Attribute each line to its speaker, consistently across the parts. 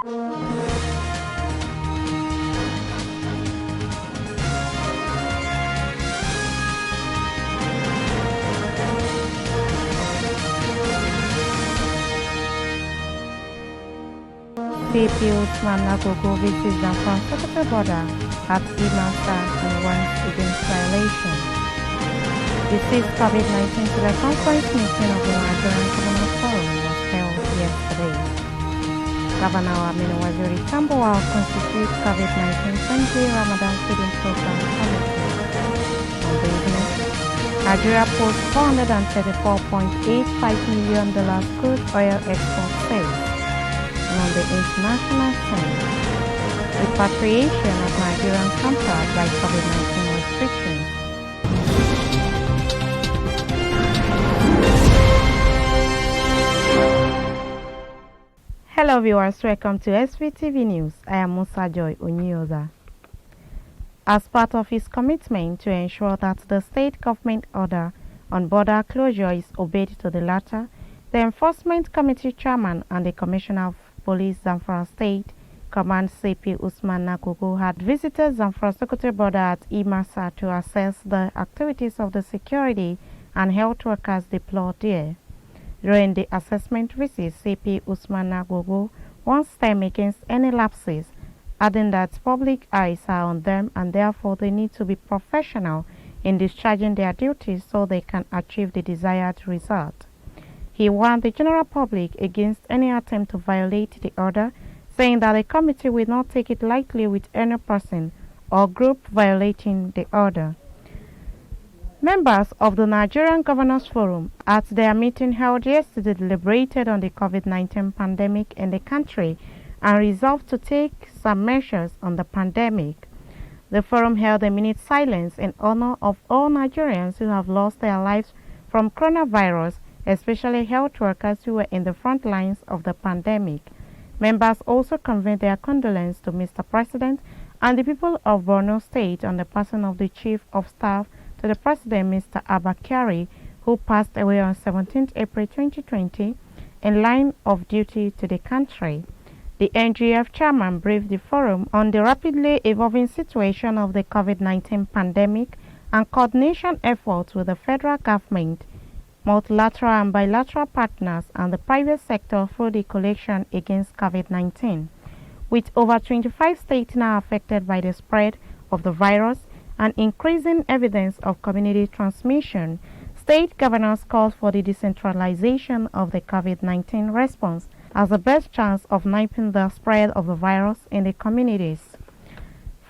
Speaker 1: Svtv visits the Svtv border at Imasa and warns against violation. The sixth COVID-19 teleconference meeting of the Nigerian Governors Forum was held yesterday. Governor Aminu Waziri Tambuwal constitutes COVID-19 friendly Ramadan feeding program committee. On business, Nigeria posts $434.85 million crude oil export sales. On the international scene, repatriation of Nigerians hampered by COVID-19 restrictions. Hello viewers, welcome to Svtv News. I am Musa Joy Onyoza. As part of his commitment to ensure that the state government order on border closure is obeyed to the letter, the Enforcement Committee Chairman and the Commissioner of Police Zamfara State Command CP Usman Nagogo had visited Zamfara Sokoto border at Imasa to assess the activities of the security and health workers deployed there. During the assessment visit, CP Usman Nagogo warns them against any lapses, adding that public eyes are on them and therefore they need to be professional in discharging their duties so they can achieve the desired result. He warned the general public against any attempt to violate the order, saying that the committee will not take it lightly with any person or group violating the order. Members of the Nigerian Governors Forum at their meeting held yesterday deliberated on the COVID-19 pandemic in the country and resolved to take some measures on the pandemic. The forum held a minute silence in honor of all Nigerians who have lost their lives from coronavirus, especially health workers who were in the front lines of the pandemic. Members also conveyed their condolences to Mr. President and the people of Borno State on the passing of the Chief of Staff to the President, Mr. Abba Kyari, who passed away on 17 April 2020 in line of duty to the country. The NGF chairman briefed the forum on the rapidly evolving situation of the COVID-19 pandemic and coordination efforts with the federal government, multilateral and bilateral partners and the private sector through the coalition against COVID-19. With over 25 states now affected by the spread of the virus and increasing evidence of community transmission, state governors called for the decentralization of the COVID-19 response as the best chance of nipping the spread of the virus in the communities.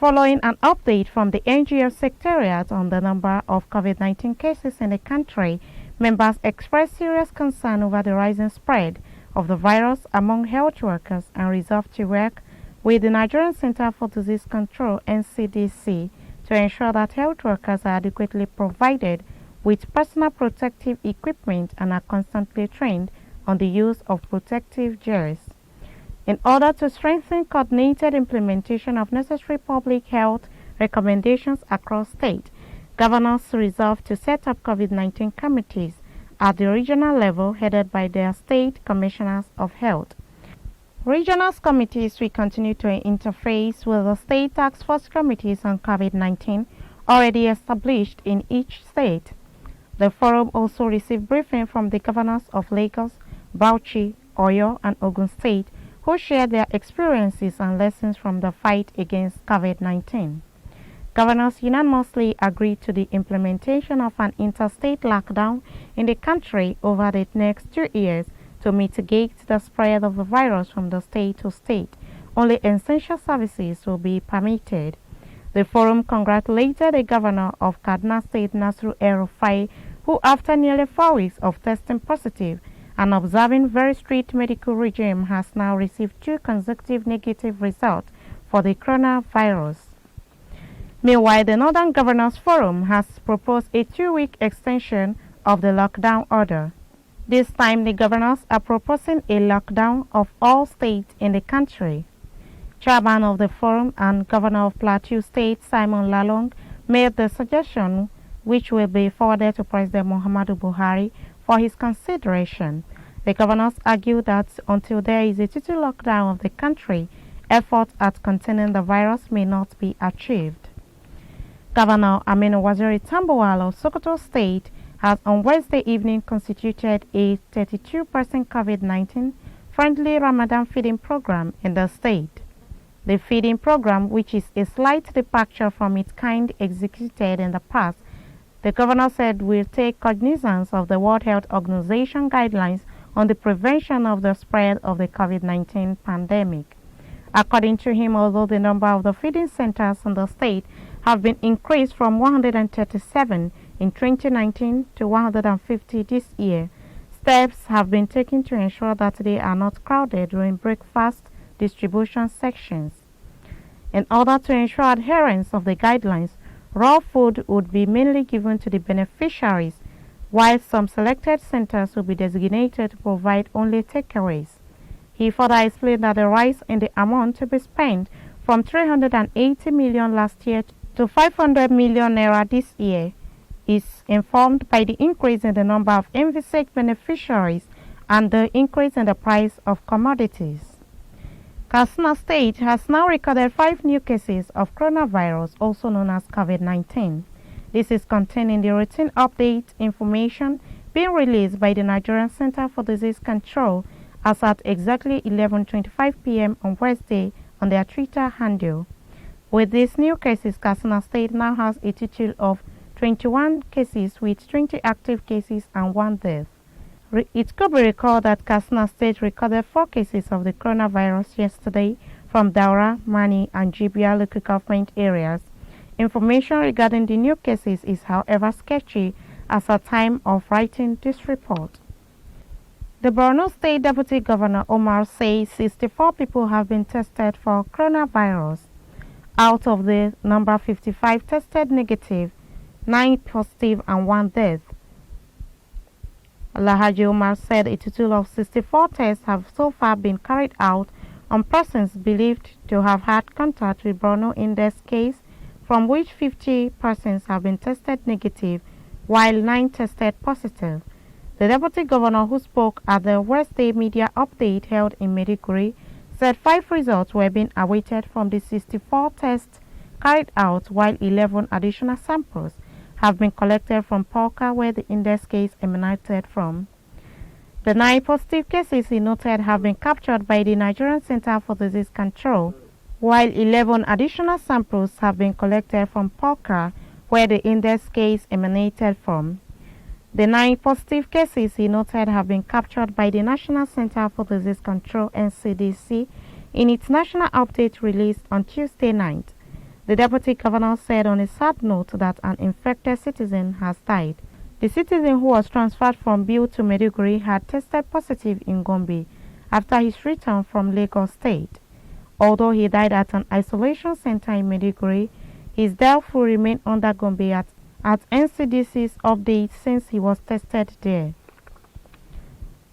Speaker 1: Following an update from the NGF Secretariat on the number of COVID-19 cases in the country, members expressed serious concern over the rising spread of the virus among health workers and resolved to work with the Nigerian Center for Disease Control (NCDC) to ensure that health workers are adequately provided with personal protective equipment and are constantly trained on the use of protective gears. In order to strengthen coordinated implementation of necessary public health recommendations across states, governors resolved to set up COVID-19 committees at the regional level headed by their state commissioners of health. Regional committees will continue to interface with the state task force committees on COVID-19 already established in each state. The forum also received briefing from the governors of Lagos, Bauchi, Oyo and Ogun State, who shared their experiences and lessons from the fight against COVID-19. Governors unanimously agreed to the implementation of an interstate lockdown in the country over the next 2 years to mitigate the spread of the virus from the state to state. Only essential services will be permitted. The forum congratulated the governor of Kaduna State, Nasru El-Rufai, who after nearly 4 weeks of testing positive and observing very strict medical regime has now received 2 consecutive negative results for the coronavirus. Meanwhile, the Northern Governors Forum has proposed a 2-week extension of the lockdown order. This time, the governors are proposing a lockdown of all states in the country. Chairman of the forum and Governor of Plateau State, Simon Lalong, made the suggestion, which will be forwarded to President Muhammadu Buhari for his consideration. The governors argued that until there is a total lockdown of the country, efforts at containing the virus may not be achieved. Governor Aminu Waziri Tambuwal of Sokoto State has on Wednesday evening constituted a 32% COVID-19 friendly Ramadan feeding program in the state. The feeding program, which is a slight departure from its kind executed in the past, the governor said will take cognizance of the World Health Organization guidelines on the prevention of the spread of the COVID-19 pandemic. According to him, although the number of the feeding centers in the state have been increased from 137 in 2019 to 150 this year, steps have been taken to ensure that they are not crowded during breakfast distribution sections. In order to ensure adherence of the guidelines, raw food would be mainly given to the beneficiaries, while some selected centers will be designated to provide only takeaways. He further explained that the rise in the amount to be spent from 380 million last year to 500 million naira this year is informed by the increase in the number of envisaged beneficiaries and the increase in the price of commodities. Katsina State has now recorded 5 new cases of coronavirus, also known as COVID-19. This is contained in the routine update information being released by the Nigerian Center for Disease Control as at exactly 11:25 p.m. on Wednesday on their Twitter handle. With these new cases, Katsina State now has a total of 21 cases with 20 active cases and 1 death. It could be recalled that Katsina State recorded 4 cases of the coronavirus yesterday from Daura, Mani, and Jibia local government areas. Information regarding the new cases is, however, sketchy as at time of writing this report. The Borno State Deputy Governor Omar says 64 people have been tested for coronavirus. Out of the number, 55 tested negative, 9 positive, and 1 death. Alhaji Omar said a total of 64 tests have so far been carried out on persons believed to have had contact with Borno in this case, from which 50 persons have been tested negative, while 9 tested positive. The Deputy Governor, who spoke at the Wednesday media update held in Maiduguri, said 5 results were being awaited from the 64 tests carried out, while 11 additional samples have been collected from Polka, where the index case emanated from. The 9 positive cases he noted have been captured by the Nigerian Center for Disease Control, while 11 additional samples have been collected from Polka, where the index case emanated from. The 9 positive cases he noted have been captured by the National Center for Disease Control (NCDC) in its national update released on Tuesday night. The Deputy Governor said on a sad note that an infected citizen has died. The citizen, who was transferred from Biu to Maiduguri, had tested positive in Gombe after his return from Lagos State. Although he died at an isolation center in Maiduguri, his death will remain under Gombe at NCDC's update since he was tested there.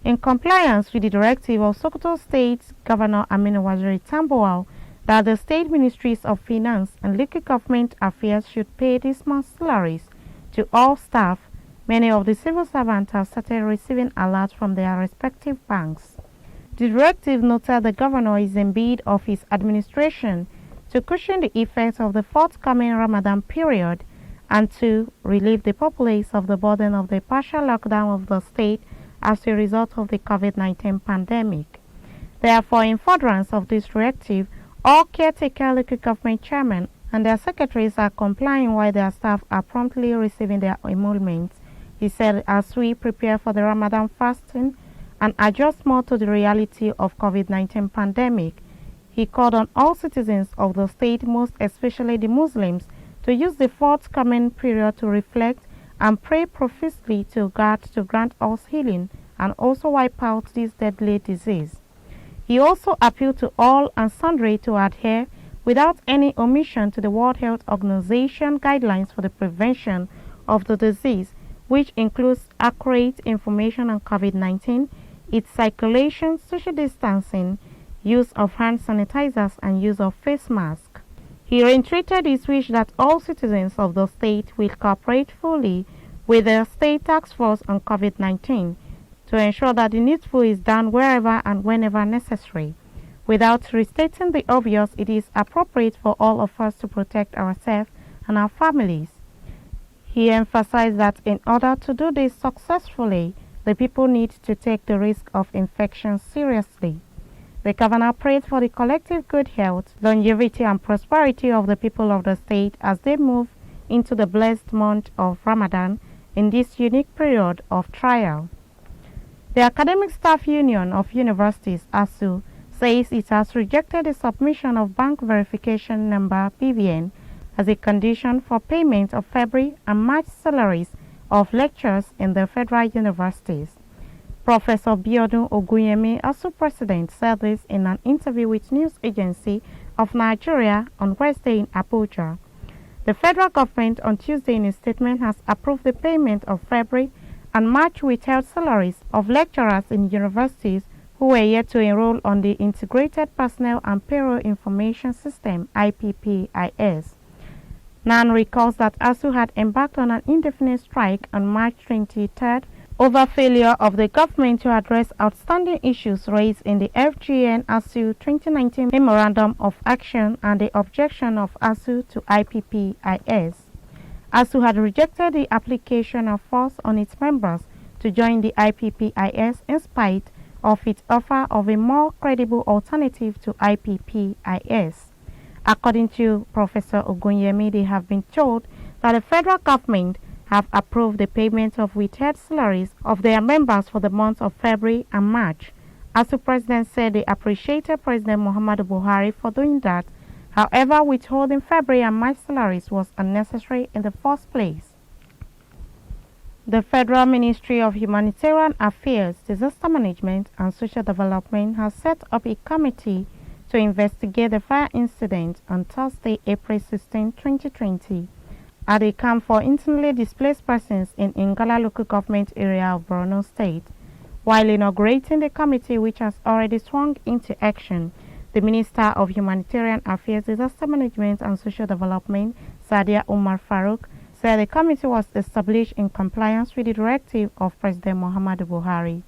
Speaker 1: In compliance with the directive of Sokoto State Governor Aminu Waziri Tambuwal that the state ministries of finance and local government affairs should pay this month's salaries to all staff, many of the civil servants have started receiving alerts from their respective banks. The directive noted the governor is in bid of his administration to cushion the effects of the forthcoming Ramadan period and to relieve the populace of the burden of the partial lockdown of the state as a result of the COVID-19 pandemic. Therefore, in furtherance of this directive, all caretaker local government chairmen and their secretaries are complying while their staff are promptly receiving their emoluments. He said, as we prepare for the Ramadan fasting and adjust more to the reality of COVID-19 pandemic, he called on all citizens of the state, most especially the Muslims, to use the forthcoming period to reflect and pray profusely to God to grant us healing and also wipe out this deadly disease. He also appealed to all and sundry to adhere without any omission to the World Health Organization guidelines for the prevention of the disease, which includes accurate information on COVID-19, its circulation, social distancing, use of hand sanitizers, and use of face masks. He reiterated his wish that all citizens of the state will cooperate fully with the State Task Force on COVID-19 to ensure that the needful is done wherever and whenever necessary. Without restating the obvious, it is appropriate for all of us to protect ourselves and our families. He emphasized that in order to do this successfully, the people need to take the risk of infection seriously. The governor prayed for the collective good health, longevity and prosperity of the people of the state as they move into the blessed month of Ramadan in this unique period of trial. The Academic Staff Union of Universities, ASU, says it has rejected the submission of bank verification number BVN as a condition for payment of February and March salaries of lecturers in the federal universities. Professor Biodun Ogunyemi, ASU president, said this in an interview with News Agency of Nigeria on Wednesday in Abuja. The federal government on Tuesday in a statement has approved the payment of February and March withheld salaries of lecturers in universities who were yet to enroll on the Integrated Personnel and Payroll Information System (IPPIS). NAN recalls that ASU had embarked on an indefinite strike on March 23rd over failure of the government to address outstanding issues raised in the FGN ASU 2019 Memorandum of Action and the objection of ASU to IPPIS. ASU had rejected the application of force on its members to join the IPPIS in spite of its offer of a more credible alternative to IPPIS. According to Professor Ogunyemi, they have been told that the federal government have approved the payment of withheld salaries of their members for the months of February and March. ASU president said they appreciated President Muhammadu Buhari for doing that. However, withholding February and March salaries was unnecessary in the first place. The Federal Ministry of Humanitarian Affairs, Disaster Management and Social Development has set up a committee to investigate the fire incident on Thursday, April 16, 2020. At a camp for internally displaced persons in Ingala local government area of Borno State. While inaugurating the committee, which has already swung into action, the Minister of Humanitarian Affairs, Disaster Management and Social Development, Sadia Umar Farouk, said the committee was established in compliance with the directive of President Muhammadu Buhari.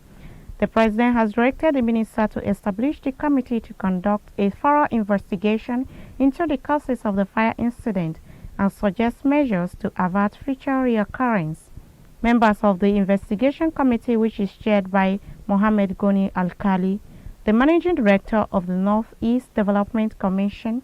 Speaker 1: The President has directed the Minister to establish the committee to conduct a thorough investigation into the causes of the fire incident and suggest measures to avert future reoccurrence. Members of the investigation committee, which is chaired by Mohammed Goni Alkali, the Managing Director of the Northeast Development Commission,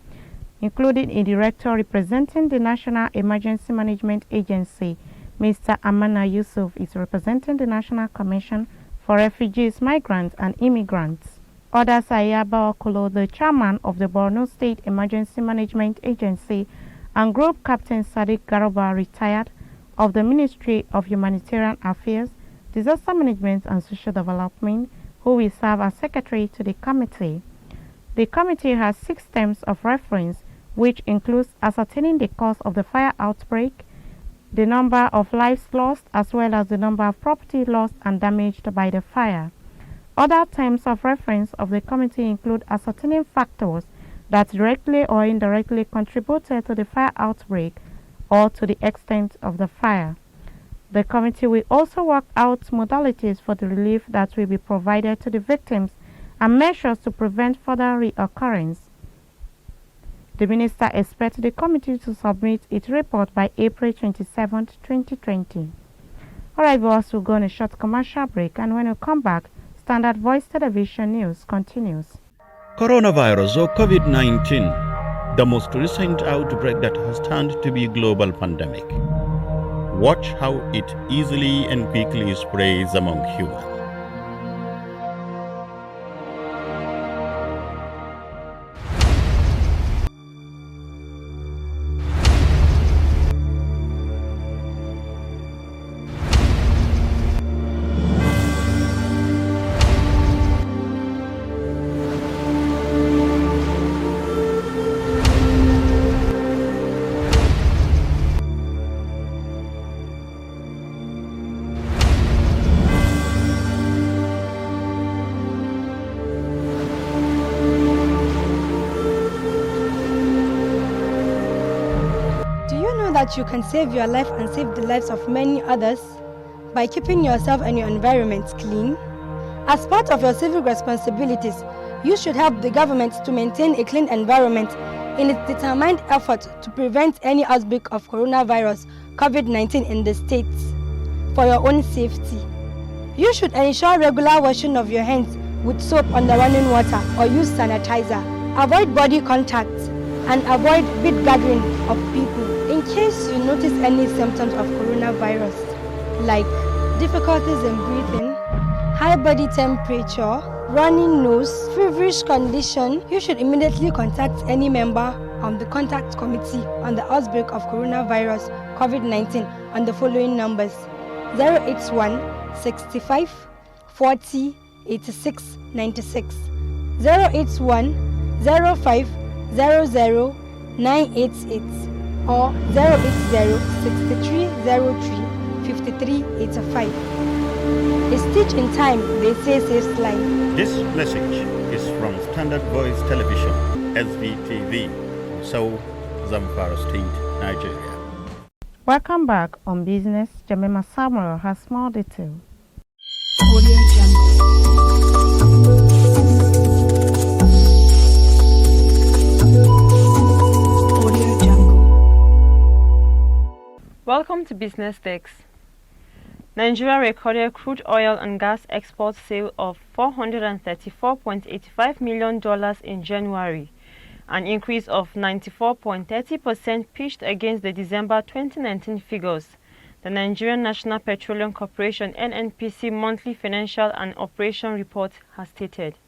Speaker 1: including a director representing the National Emergency Management Agency, Mr. Amana Yusuf, is representing the National Commission for Refugees, Migrants and Immigrants. Oda Sayaba Okolo, the chairman of the Borno State Emergency Management Agency, and Group Captain Sadiq Garoba, retired, of the Ministry of Humanitarian Affairs, Disaster Management and Social Development, who will serve as secretary to the committee. The committee has 6 terms of reference, which includes ascertaining the cause of the fire outbreak, the number of lives lost, as well as the number of property lost and damaged by the fire. Other terms of reference of the committee include ascertaining factors that directly or indirectly contributed to the fire outbreak or to the extent of the fire. The committee will also work out modalities for the relief that will be provided to the victims and measures to prevent further reoccurrence. The minister expects the committee to submit its report by April 27, 2020. Alright, viewers, we'll go on a short commercial break, and when we come back, Standard Voice Television News continues.
Speaker 2: Coronavirus or COVID-19, the most recent outbreak that has turned to be a global pandemic. Watch how it easily and quickly spreads among humans.
Speaker 3: That you can save your life and save the lives of many others by keeping yourself and your environment clean. As part of your civic responsibilities, you should help the government to maintain a clean environment in its determined effort to prevent any outbreak of coronavirus COVID-19 in the states. For your own safety, you should ensure regular washing of your hands with soap under running water or use sanitizer. Avoid body contact and avoid big gathering of people. In case you notice any symptoms of coronavirus, like difficulties in breathing, high body temperature, running nose, feverish condition, you should immediately contact any member of the contact committee on the outbreak of coronavirus COVID-19 on the following numbers: 081 65 40 86 96, 081 05 00 988, or 080 63 03 53 85. A stitch in time, they say, saves life.
Speaker 2: This message is from Standard Voice Television, SVTV, Seoul, Zamfara State, Nigeria.
Speaker 1: Welcome back on Business. Jemima Samuel has more detail.
Speaker 4: Welcome to Business Desk. Nigeria recorded crude oil and gas export sale of $434.85 million in January, an increase of 94.30% pitched against the December 2019 figures. The Nigerian National Petroleum Corporation (NNPC) monthly financial and operation report has stated.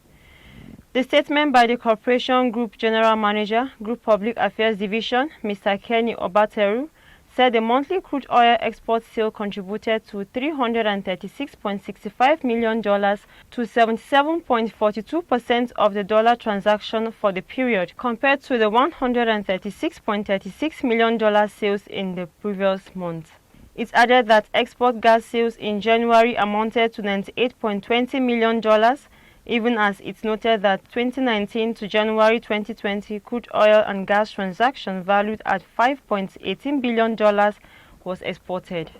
Speaker 4: The statement by the Corporation Group General Manager, Group Public Affairs Division, Mr. Kenny Obateru, said the monthly crude oil export sale contributed to $336.65 million to 77.42% of the dollar transaction for the period, compared to the $136.36 million sales in the previous month. It added that export gas sales in January amounted to $98.20 million, even as it noted that 2019 to January 2020 crude oil and gas transaction valued at $5.18 billion was exported.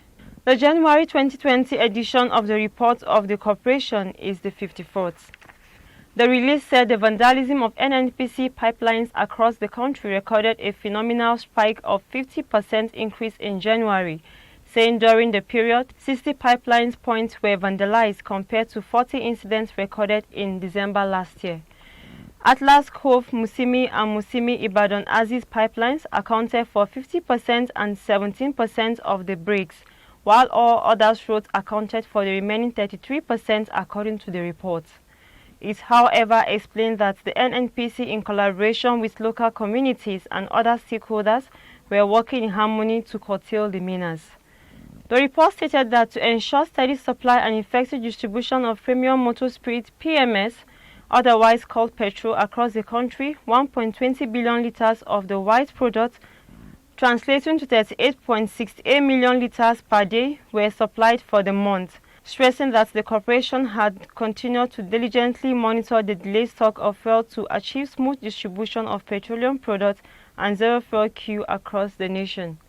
Speaker 4: The January 2020 edition of the report of the corporation is the 54th. The release said the vandalism of NNPC pipelines across the country recorded a phenomenal spike of 50% increase in January, saying during the period, 60 pipeline points were vandalized compared to 40 incidents recorded in December last year. Atlas Cove, Musimi and Musimi-Ibadan Aziz pipelines accounted for 50% and 17% of the breaks, while all other roads accounted for the remaining 33% according to the report. It, however, explained that the NNPC, in collaboration with local communities and other stakeholders, were working in harmony to curtail the menace. The report stated that to ensure steady supply and effective distribution of premium motor spirit (PMS), otherwise called petrol, across the country, 1.20 billion liters of the white product, translating to 38.68 million liters per day, were supplied for the month, stressing that the corporation had continued to diligently monitor the delayed stock of fuel to achieve smooth distribution of petroleum products and zero fuel queue across the nation.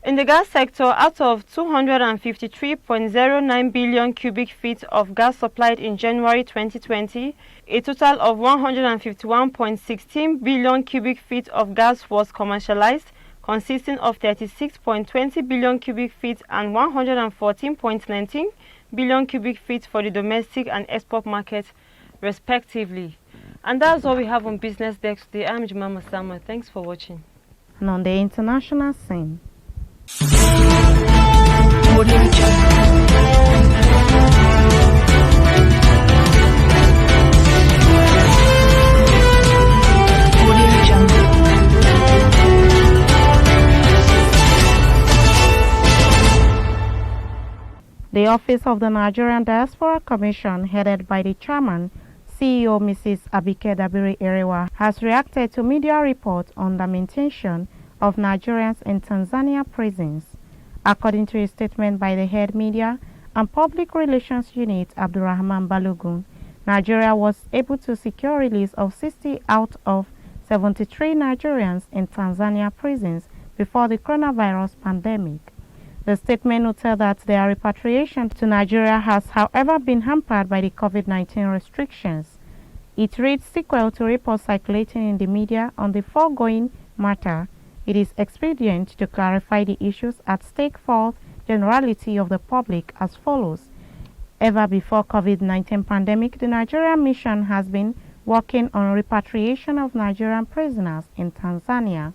Speaker 4: In the gas sector, out of 253.09 billion cubic feet of gas supplied in January 2020, a total of 151.16 billion cubic feet of gas was commercialized, consisting of 36.20 billion cubic feet and 114.19 billion cubic feet for the domestic and export market, respectively. And that's all we have on Business Desk today. I'm Jemima Samuel. Thanks for watching.
Speaker 1: And on the international scene, the Office of the Nigerian Diaspora Commission, headed by the chairman, CEO Mrs. Abike Dabiri Erewa, has reacted to media reports on the detention of Nigerians in Tanzania prisons. According to a statement by the head media and public relations unit, Abdurrahman Balogun, Nigeria was able to secure release of 60 out of 73 Nigerians in Tanzania prisons before the coronavirus pandemic. The statement noted that their repatriation to Nigeria has, however, been hampered by the COVID-19 restrictions. It reads, sequel to reports circulating in the media on the foregoing matter, it is expedient to clarify the issues at stake for generality of the public as follows. Ever before COVID-19 pandemic, the Nigerian mission has been working on repatriation of Nigerian prisoners in Tanzania.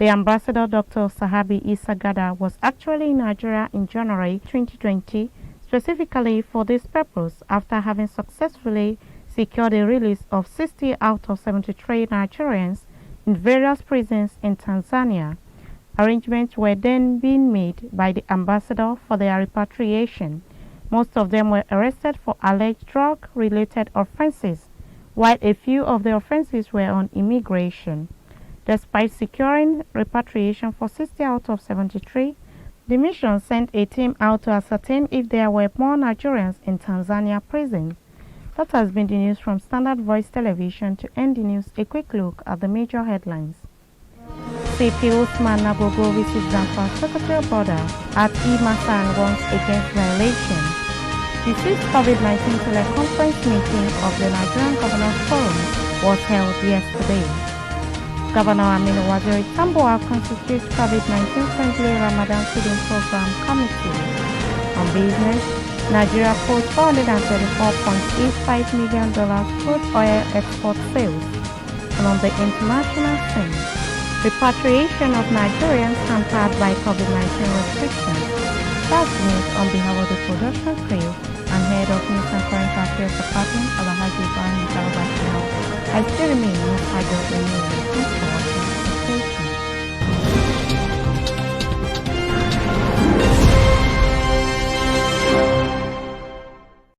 Speaker 1: The ambassador, Dr. Sahabi Isagada, was actually in Nigeria in January 2020, specifically for this purpose, after having successfully secured the release of 60 out of 73 Nigerians in various prisons in Tanzania. Arrangements were then being made by the ambassador for their repatriation. Most of them were arrested for alleged drug-related offenses, while a few of the offenses were on immigration. Despite securing repatriation for 60 out of 73, the mission sent a team out to ascertain if there were more Nigerians in Tanzania prison. That has been the news from Standard Voice Television. To end the news, a quick look at the major headlines. CP Usman Nagogo visits Zamfara Secretary Border at Imasan once against violation. The 6th COVID-19 teleconference meeting of the Nigerian Governors Forum was held yesterday. Governor Aminu Waziri Tambuwal constitutes COVID-19 friendly Ramadan feeding program committee. On business, Nigeria posts $434.85 million crude oil export sales. And on the international scene, repatriation of Nigerians hampered by COVID-19 restrictions. That's news on behalf of the production crew and head of News and Current Affairs Department, Alhaji Ibrahim Garba. I still remain Ms. Hajo Thanks for watching.